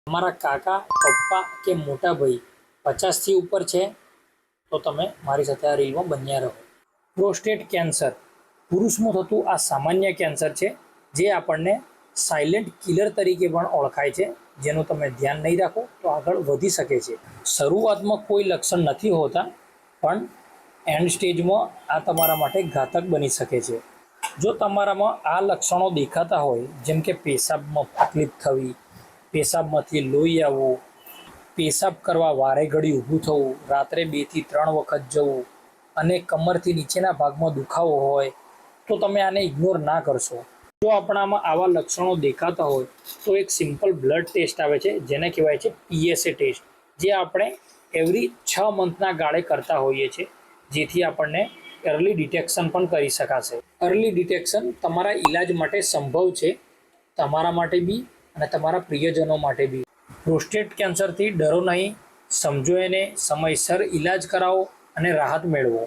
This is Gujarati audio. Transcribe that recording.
તમારા કાકા પપ્પા કે મોટા ભાઈ 50થી ઉપર છે તો તમે મારી સાથે આ રીલમાં બન્યા રહો. પ્રોસ્ટેટ કેન્સર પુરુષમાં થતું આ સામાન્ય કેન્સર છે જે આપણને સાયલેન્ટ કિલર તરીકે પણ ઓળખાય છે, જેનું તમે ધ્યાન નહીં રાખો તો આગળ વધી શકે છે. શરૂઆતમાં કોઈ લક્ષણ નથી હોતા, પણ એન્ડ સ્ટેજમાં આ તમારા માટે ઘાતક બની શકે છે. જો તમારામાં આ લક્ષણો દેખાતા હોય, જેમ કે પેશાબમાં તકલીફ થવી, પેશાબમાંથી લોહી આવવું, પેશાબ કરવા વારે ઘડી ઊભું થવું, રાત્રે 2 થી 3 વખત જવું અને કમરથી નીચેના ભાગમાં દુખાવો હોય, તો તમે આને ઇગ્નોર ના કરશો. જો આપણામાં આવા લક્ષણો દેખાતા હોય તો એક સિમ્પલ બ્લડ ટેસ્ટ આવે છે, જેને કહેવાય છે PSA ટેસ્ટ, જે આપણે એવરી 6 મંથના ગાળે કરતા હોઈએ છીએ, જેથી આપણને અર્લી ડિટેક્શન પણ કરી શકાશે. અર્લી ડિટેક્શન તમારા ઈલાજ માટે સંભવ છે, તમારા માટે બી અને તમારા પ્રિયજનો માટે બી. પ્રોસ્ટેટ કેન્સરથી ડરો નહીં, સમજો એને, સમયસર ઈલાજ કરાવો અને રાહત મેળવો.